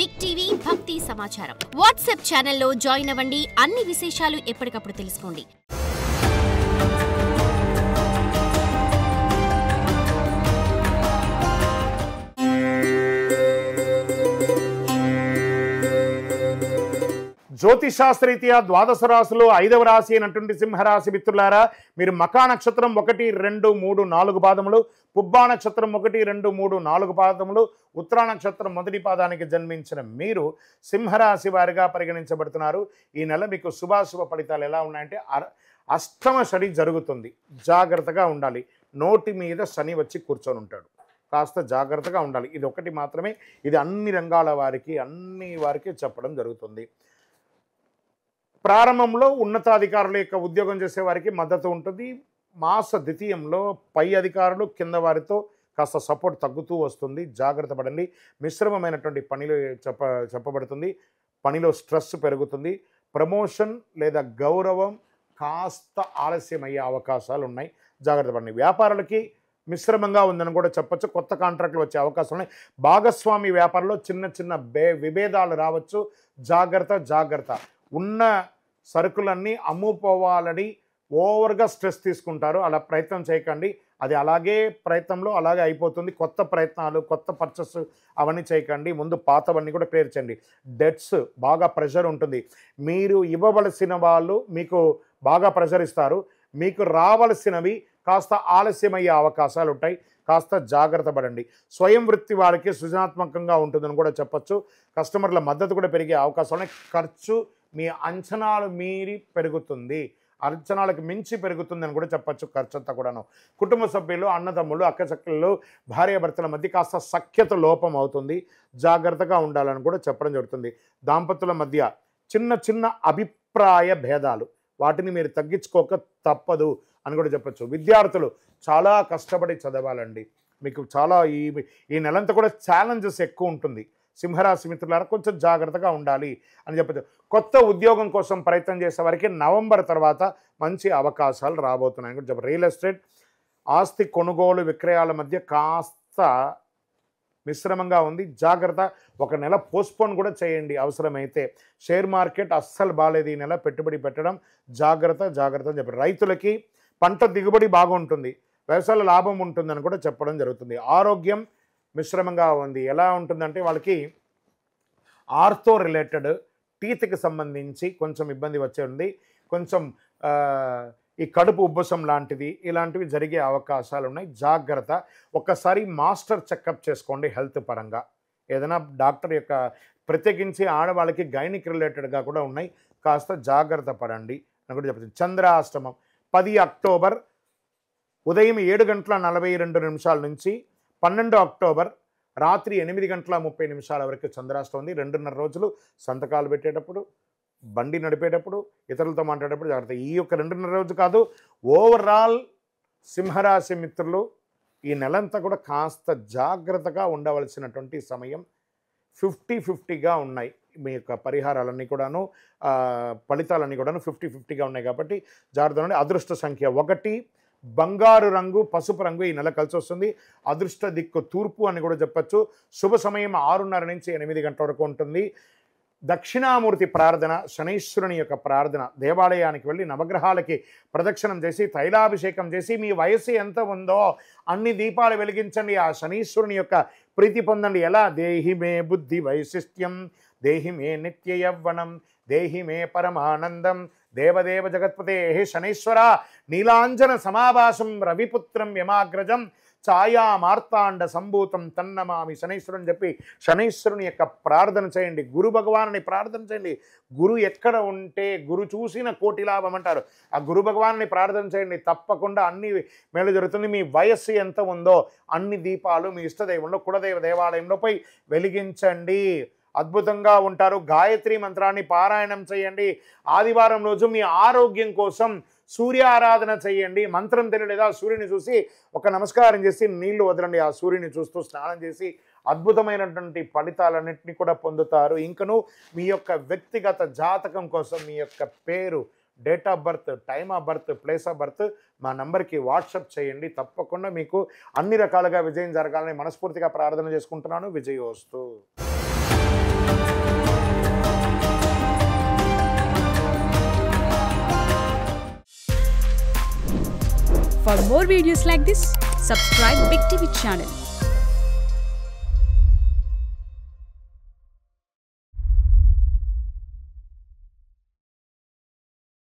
Big TV భక్తి సమాచారం WhatsApp ఛానల్లో జాయిన్ అవ్వండి. అన్ని విశేషాలు ఎప్పటికప్పుడు తెలుసుకోండి. జ్యోతిషాస్త్రరీత్యా ద్వాదశ రాశులు 5వ రాశి అయినటువంటి సింహరాశి మిత్రులారా, మీరు మకా నక్షత్రం 1, 2, 3, 4 పాదములు, పుబ్బా నక్షత్రం 1, 2, 3, 4 పాదములు, ఉత్తరా నక్షత్రం మొదటి పాదానికి జన్మించిన మీరు సింహరాశి వారిగా పరిగణించబడుతున్నారు. ఈ నెల మీకు శుభాశుభ ఫలితాలు ఎలా ఉన్నాయంటే, అష్టమ శని జరుగుతుంది, జాగ్రత్తగా ఉండాలి. నోటి మీద శని వచ్చి కూర్చొని ఉంటాడు, కాస్త జాగ్రత్తగా ఉండాలి. ఇది ఒకటి మాత్రమే, ఇది అన్ని రంగాల వారికి చెప్పడం జరుగుతుంది. ప్రారంభంలో ఉన్నతాధికారుల యొక్క ఉద్యోగం చేసే వారికి మద్దతు ఉంటుంది. మాస ద్వితీయంలో పై అధికారులు కింద వారితో కాస్త సపోర్ట్ తగ్గుతూ వస్తుంది, జాగ్రత్త పడండి. మిశ్రమమైనటువంటి పనిలో చెప్పబడుతుంది, పనిలో స్ట్రెస్ పెరుగుతుంది. ప్రమోషన్ లేదా గౌరవం కాస్త ఆలస్యం అయ్యే అవకాశాలు ఉన్నాయి, జాగ్రత్త పడండి. వ్యాపారులకి మిశ్రమంగా ఉందని కూడా చెప్పచ్చు, కొత్త కాంట్రాక్టులు వచ్చే అవకాశాలు ఉన్నాయి. భాగస్వామి వ్యాపారంలో చిన్న విభేదాలు రావచ్చు, జాగ్రత్త. ఉన్న సరుకులన్నీ అమ్ముకోవాలని ఓవర్గా స్ట్రెస్ తీసుకుంటారు, అలా ప్రయత్నం చేయకండి. అది ప్రయత్నంలో అలాగే అయిపోతుంది. కొత్త ప్రయత్నాలు, కొత్త పర్చేస్ అవన్నీ చేయకండి. ముందు పాతవన్నీ కూడా క్లియర్ చేయండి. డెట్స్ బాగా ప్రెషర్ ఉంటుంది. మీరు ఇవ్వవలసిన వాళ్ళు మీకు బాగా ప్రెషర్ ఇస్తారు, మీకు రావలసినవి కాస్త ఆలస్యమయ్యే అవకాశాలు ఉంటాయి, కాస్త జాగ్రత్త పడండి. స్వయం వృత్తి వారికి సృజనాత్మకంగా ఉంటుందని కూడా చెప్పచ్చు. కస్టమర్ల మద్దతు కూడా పెరిగే అవకాశాలు ఉన్నాయి. ఖర్చు మీ అంచనాలు మీరి పెరుగుతుంది, అంచనాలకు మించి పెరుగుతుందని కూడా చెప్పచ్చు. ఖర్చు అంతా కూడాను కుటుంబ సభ్యులు, అన్నదమ్ములు, అక్కచెక్కలు, భార్యాభర్తల మధ్య కాస్త సఖ్యత లోపం అవుతుంది, జాగ్రత్తగా ఉండాలని కూడా చెప్పడం జరుగుతుంది. దాంపత్యుల మధ్య చిన్న అభిప్రాయ భేదాలు, వాటిని మీరు తగ్గించుకోక తప్పదు అని కూడా చెప్పచ్చు. విద్యార్థులు చాలా కష్టపడి చదవాలండి. మీకు చాలా ఈ నెలంతా కూడా ఛాలెంజెస్ ఎక్కువ ఉంటుంది. సింహరాశి మిత్రులారా, కొంచెం జాగ్రత్తగా ఉండాలి అని చెప్పచ్చు. కొత్త ఉద్యోగం కోసం ప్రయత్నం చేసే వారికి నవంబర్ తర్వాత మంచి అవకాశాలు రాబోతున్నాయని కూడా చెప్పారు. రియల్ ఎస్టేట్, ఆస్తి కొనుగోలు విక్రయాల మధ్య కాస్త మిశ్రమంగా ఉంది, జాగ్రత్త. ఒక నెల పోస్ట్పోన్ కూడా చేయండి అవసరమైతే. షేర్ మార్కెట్ అస్సలు బాగాలేదు ఈ నెల, పెట్టుబడి పెట్టడం జాగ్రత్త అని చెప్పారు. రైతులకి పంట దిగుబడి బాగుంటుంది, వ్యవసాయ లాభం ఉంటుందని కూడా చెప్పడం జరుగుతుంది. ఆరోగ్యం మిశ్రమంగా ఉంది. ఎలా ఉంటుందంటే వాళ్ళకి ఆర్థో రిలేటెడ్, టీత్కి సంబంధించి కొంచెం ఇబ్బంది వచ్చే ఉంది. కొంచెం ఈ కడుపు ఉబ్బసం ఇలాంటివి జరిగే అవకాశాలు ఉన్నాయి, జాగ్రత్త. ఒక్కసారి మాస్టర్ చెకప్ చేసుకోండి హెల్త్ పరంగా. ఏదైనా డాక్టర్ యొక్క, ప్రత్యేకించి ఆడవాళ్ళకి గైనిక్ రిలేటెడ్గా కూడా ఉన్నాయి, కాస్త జాగ్రత్త పడండి అని కూడా చెప్తుంది. చంద్రాష్టమం 10 అక్టోబర్ ఉదయం 7:42 నుంచి 12 అక్టోబర్ రాత్రి 8:30 వరకు చంద్రాష్టం ఉంది. 2.5 రోజులు సంతకాలు పెట్టేటప్పుడు, బండి నడిపేటప్పుడు, ఇతరులతో మాట్లాడేటప్పుడు జాగ్రత్త. ఈ యొక్క 2.5 రోజు కాదు, ఓవరాల్ సింహరాశి మిత్రులు ఈ నెలంతా కూడా కాస్త జాగ్రత్తగా ఉండవలసినటువంటి సమయం. 50-50గా ఉన్నాయి మీ యొక్క పరిహారాలన్నీ కూడాను, ఫలితాలన్నీ కూడాను 50-50గా ఉన్నాయి కాబట్టి జాగ్రత్త ఉండండి. అదృష్ట సంఖ్య 1, బంగారు రంగు, పసుపు రంగు ఈ నెల కలిసి వస్తుంది. అదృష్ట దిక్కు తూర్పు అని కూడా చెప్పచ్చు. శుభ సమయం 6:30 నుంచి 8 గంటల వరకు ఉంటుంది. దక్షిణామూర్తి ప్రార్థన, శనీశ్వరుని యొక్క ప్రార్థన, దేవాలయానికి వెళ్ళి నవగ్రహాలకి ప్రదక్షిణం చేసి తైలాభిషేకం చేసి మీ వయస్సు ఎంత ఉందో అన్ని దీపాలు వెలిగించండి, ఆ శనీశ్వరుని యొక్క ప్రీతి పొందండి. ఎలా? దేహి మే బుద్ధి వైశిష్ట్యం, దేహి మే నిత్య యవ్వనం, దేహి మే పరమానందం, దేవదేవ జగత్పతే శనీశ్వర నీలాంజన సమాభాసం రవిపుత్రం యమాగ్రజం ఛాయా మార్తాండ సంభూతం తన్నమామి శనీశ్వరుని చెప్పి శనీశ్వరుని యొక్క ప్రార్థన చేయండి. గురు భగవానుని ప్రార్థన చేయండి. గురు ఎక్కడ ఉంటే గురు చూసిన కోటి లాభం అంటారు. ఆ గురు భగవానుని ప్రార్థన చేయండి, తప్పకుండా అన్ని మేలు జరుగుతుంది. మీ వయస్సు ఎంత ఉందో అన్ని దీపాలు మీ ఇష్టదైవంలో, కులదైవ దేవాలయంలో పోయి వెలిగించండి, అద్భుతంగా ఉంటారు. గాయత్రి మంత్రాన్ని పారాయణం చేయండి. ఆదివారం రోజు మీ ఆరోగ్యం కోసం సూర్య ఆరాధన చేయండి. మంత్రం తెలియలేదా, సూర్యుని చూసి ఒక నమస్కారం చేసి నీళ్లు వదలండి. ఆ సూర్యుని చూస్తూ స్నానం చేసి అద్భుతమైనటువంటి ఫలితాలన్నింటినీ కూడా పొందుతారు. ఇంకను మీ యొక్క వ్యక్తిగత జాతకం కోసం మీ యొక్క పేరు, date of birth, time of birth, place of birth మా నంబర్కి వాట్సాప్ చేయండి. తప్పకుండా మీకు అన్ని రకాలుగా విజయం జరగాలని మనస్ఫూర్తిగా ప్రార్థన చేసుకుంటున్నాను. విజయోస్తు. For more videos like this, subscribe Big TV channel.